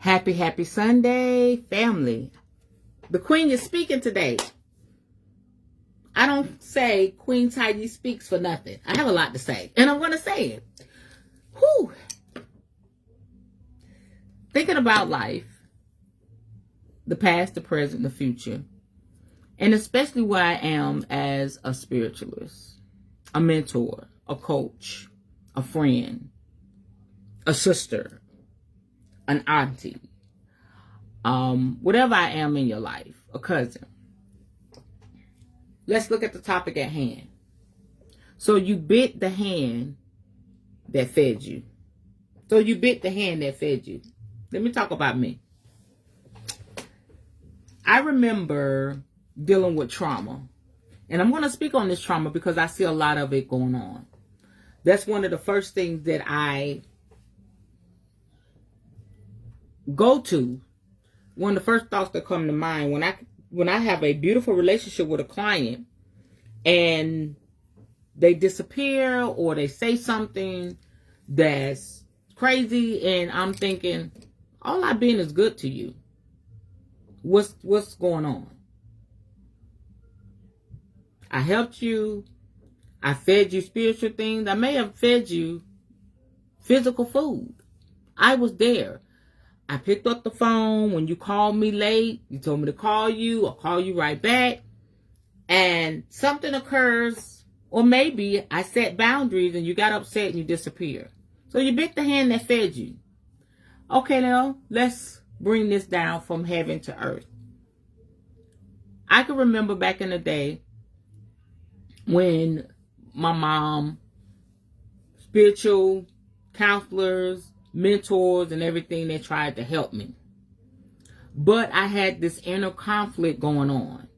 Happy Sunday, family. The Queen is speaking today. I don't say Queen Tidy speaks for nothing. I have a lot to say, and I'm going to say it. Whew. Thinking about life, the past, the present, the future, and especially where I am as a spiritualist, a mentor, a coach, a friend, a sister, an auntie, whatever I am in your life, a cousin. Let's look at the topic at hand. So you bit the hand that fed you. So you bit the hand that fed you. Let me talk about me. I remember dealing with trauma. And I'm going to speak on this trauma because I see a lot of it going on. That's one of the first things that I go to. One of the first thoughts that come to mind when I have a beautiful relationship with a client and they disappear or they say something that's crazy and I'm thinking, all I've been is good to you. What's going on? I helped you. I fed you spiritual things. I may have fed you physical food. I was there. I picked up the phone when you called me late. You told me to call you. I'll call you right back. And something occurs, or maybe I set boundaries and you got upset and you disappeared. So you bit the hand that fed you. Okay, now let's bring this down from heaven to earth. I can remember back in the day when my mom, spiritual counselors, mentors, and everything, they tried to help me. But I had this inner conflict going on.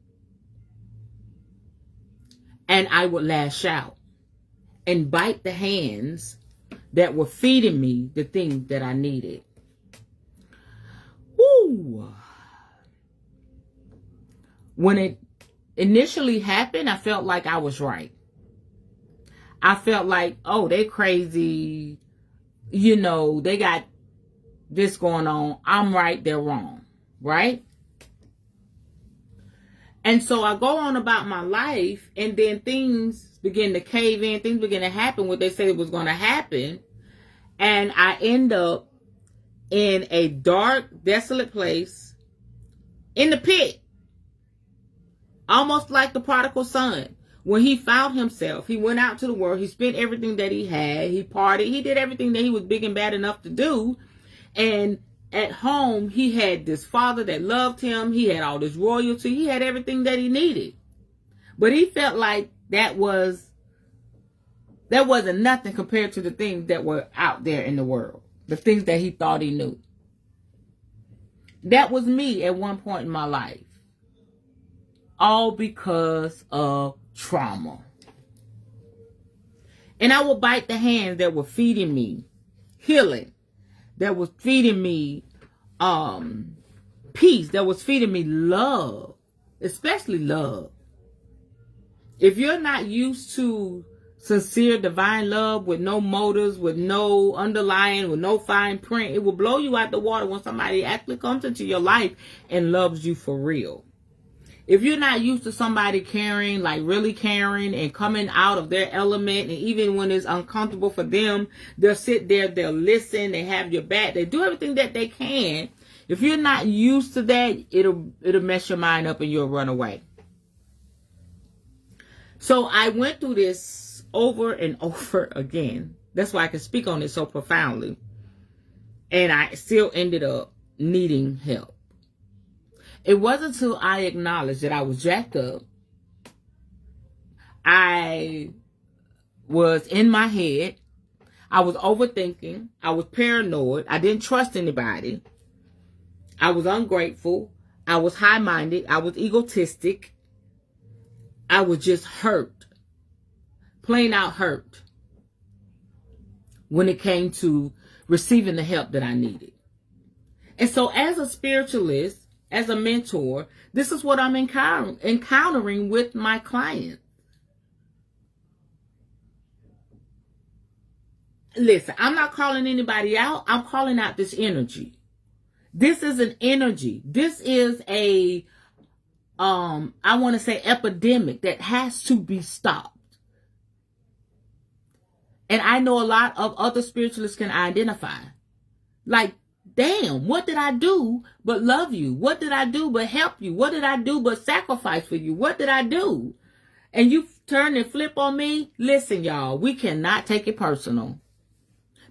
And I would lash out and bite the hands that were feeding me the things that I needed. Woo! When it initially happened, I felt like I was right. I felt like, oh, they crazy. You know, they got this going on. I'm right, they're wrong. Right? And so I go on about my life, and then things begin to cave in. Things begin to happen what they said it was going to happen. And I end up in a dark, desolate place in the pit. Almost like the prodigal son. When he found himself, he went out to the world. He spent everything that he had. He partied. He did everything that he was big and bad enough to do. And at home, he had this father that loved him. He had all this royalty. He had everything that he needed. But he felt like that wasn't nothing compared to the things that were out there in the world. The things that he thought he knew. That was me at one point in my life. All because of trauma. And I would bite the hands that were feeding me healing, that was feeding me peace, that was feeding me love, especially love. If you're not used to sincere divine love with no motives, with no underlying, with no fine print, it will blow you out the water when somebody actually comes into your life and loves you for real. If you're not used to somebody caring, like really caring and coming out of their element, and even when it's uncomfortable for them, they'll sit there, they'll listen, they have your back, they do everything that they can. If you're not used to that, it'll mess your mind up and you'll run away. So I went through this over and over again. That's why I can speak on it so profoundly. And I still ended up needing help. It wasn't until I acknowledged that I was jacked up. I was in my head. I was overthinking. I was paranoid. I didn't trust anybody. I was ungrateful. I was high-minded. I was egotistic. I was just hurt. Plain out hurt. When it came to receiving the help that I needed. And so as a spiritualist, as a mentor, this is what I'm encountering with my clients. Listen, I'm not calling anybody out. I'm calling out this energy. This is an energy. This is a, I want to say epidemic that has to be stopped. And I know a lot of other spiritualists can identify. Like, damn, what did I do but love you? What did I do but help you? What did I do but sacrifice for you? What did I do? And you turn and flip on me? Listen, y'all, we cannot take it personal.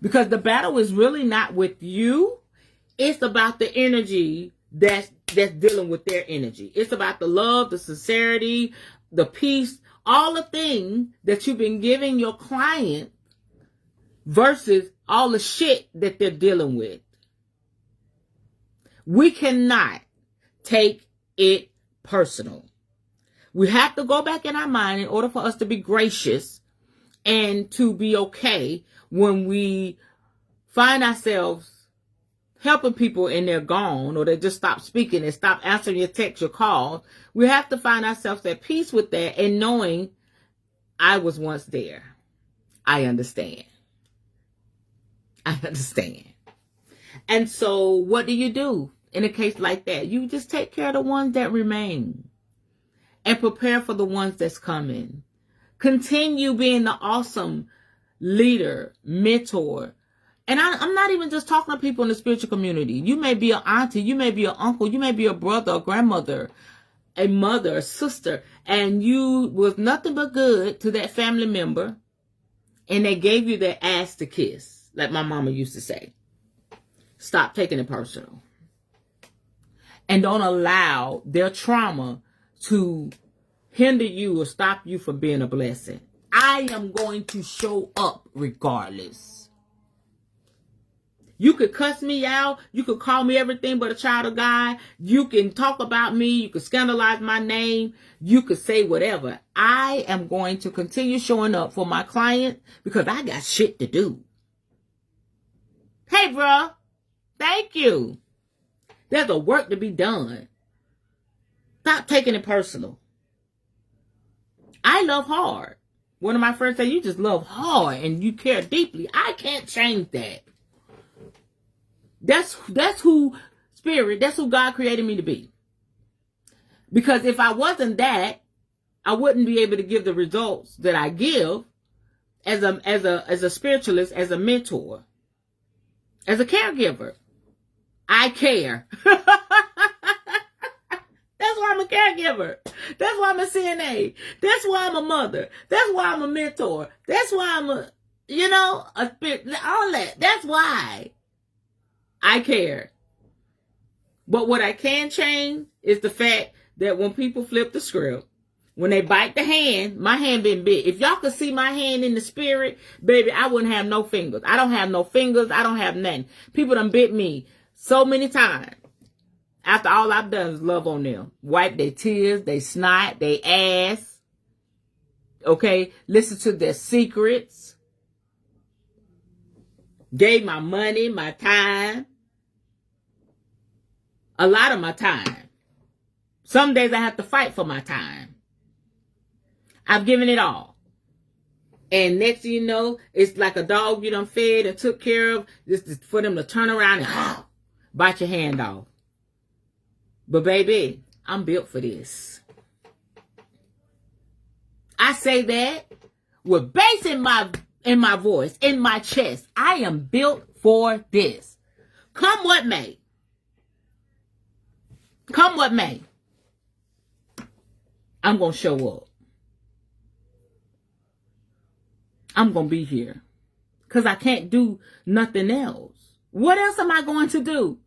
Because the battle is really not with you. It's about the energy that's dealing with their energy. It's about the love, the sincerity, the peace, all the things that you've been giving your client versus all the shit that they're dealing with. We cannot take it personal. We have to go back in our mind in order for us to be gracious and to be okay when we find ourselves helping people and they're gone, or they just stop speaking and stop answering your text, your calls. We have to find ourselves at peace with that and knowing I was once there. I understand. I understand. And so what do you do in a case like that? You just take care of the ones that remain and prepare for the ones that's coming. Continue being the awesome leader, mentor. And I'm not even just talking to people in the spiritual community. You may be an auntie, you may be an uncle, you may be a brother, a grandmother, a mother, a sister, and you was nothing but good to that family member, and they gave you their ass to kiss, like my mama used to say. Stop taking it personal. And don't allow their trauma to hinder you or stop you from being a blessing. I am going to show up regardless. You could cuss me out. You could call me everything but a child of God. You can talk about me. You could scandalize my name. You could say whatever. I am going to continue showing up for my client because I got shit to do. Hey, bro. Thank you. There's a work to be done. Stop taking it personal. I love hard. One of my friends said, you just love hard and you care deeply. I can't change that. That's who spirit, that's who God created me to be. Because if I wasn't that, I wouldn't be able to give the results that I give as a spiritualist, as a mentor, as a caregiver. I care. That's why I'm a caregiver. That's why I'm a CNA. That's why I'm a mother. That's why I'm a mentor. That's why I'm a spirit, all that. That's why I care. But what I can change is the fact that when people flip the script, when they bite the hand, my hand been bit. If y'all could see my hand in the spirit, baby, I wouldn't have no fingers. I don't have no fingers. I don't have nothing. People done bit me so many times. After all I've done is love on them. Wipe their tears, they snot, they ass. Okay? Listen to their secrets. Gave my money, my time. A lot of my time. Some days I have to fight for my time. I've given it all. And next thing you know, it's like a dog you done fed and took care of. Just for them to turn around and bite your hand off. But baby, I'm built for this. I say that with bass in my voice, in my chest. I am built for this. Come what may. Come what may. I'm going to show up. I'm going to be here. Because I can't do nothing else. What else am I going to do?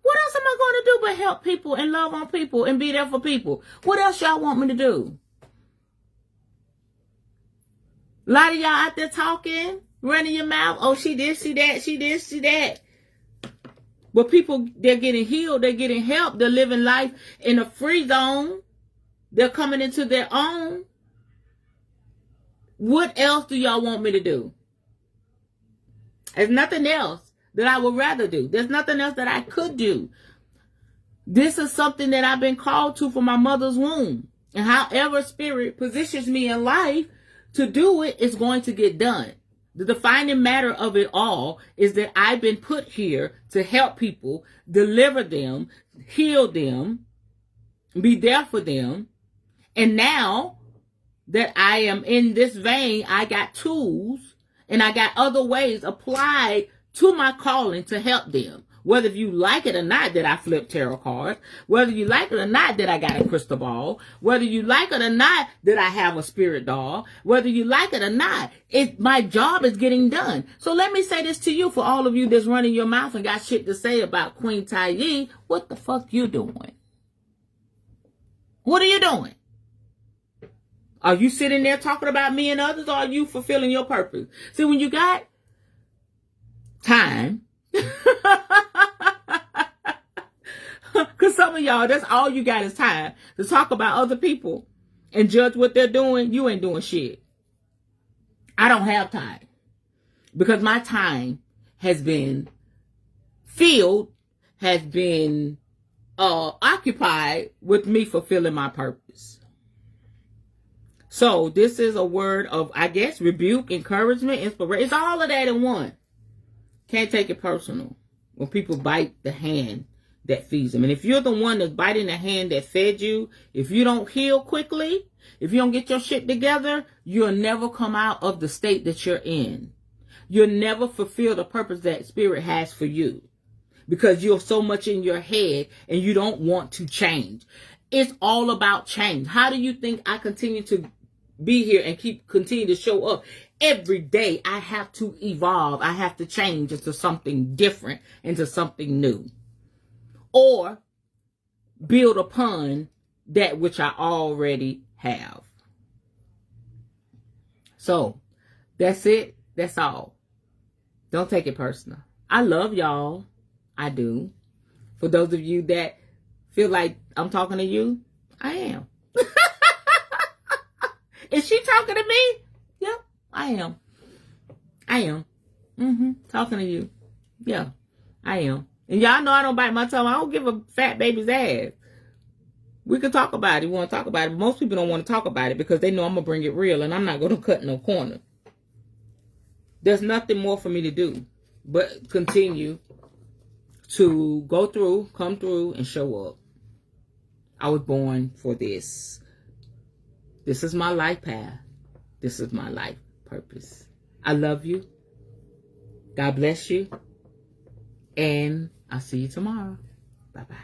What else am I going to do but help people and love on people and be there for people? What else y'all want me to do? A lot of y'all out there talking, running your mouth. Oh, she this, she that, she this, she that. But people, they're getting healed. They're getting help. They're living life in a free zone. They're coming into their own. What else do y'all want me to do? There's nothing else that I would rather do. There's nothing else that I could do. This is something that I've been called to from my mother's womb. And however spirit positions me in life to do it, it's going to get done. The defining matter of it all is that I've been put here to help people, deliver them, heal them, be there for them. And now that I am in this vein, I got tools and I got other ways applied to my calling to help them. Whether you like it or not that I flip tarot cards, whether you like it or not that I got a crystal ball, whether you like it or not that I have a spirit doll, whether you like it or not, my job is getting done. So let me say this to you, for all of you that's running your mouth and got shit to say about Queen Tai Yi, what the fuck you doing? What are you doing? Are you sitting there talking about me and others, or are you fulfilling your purpose? See, when you got time, because some of y'all, that's all you got is time to talk about other people and judge what they're doing. You ain't doing shit. I don't have time, because my time has been filled, has been occupied with me fulfilling my purpose. So this is a word of, I guess, rebuke, encouragement, inspiration. It's all of that in one. Can't take it personal when people bite the hand that feeds them. And if you're the one that's biting the hand that fed you, if you don't heal quickly, if you don't get your shit together, you'll never come out of the state that you're in. You'll never fulfill the purpose that Spirit has for you, because you're so much in your head and you don't want to change. It's all about change. How do you think I continue to be here and continue to show up? Every day I have to evolve. I have to change into something different, into something new, or build upon that which I already have. So that's it. That's all. Don't take it personal. I love y'all. I do. For those of you that feel like I'm talking to you, I am. Is she talking to me? Yep, I am. I am. Talking to you. Yeah, I am. And y'all know I don't bite my tongue. I don't give a fat baby's ass. We can talk about it. We want to talk about it. But most people don't want to talk about it because they know I'm going to bring it real and I'm not going to cut no corner. There's nothing more for me to do but continue to go through, come through, and show up. I was born for this. This is my life path. This is my life purpose. I love you. God bless you. And I'll see you tomorrow. Bye-bye.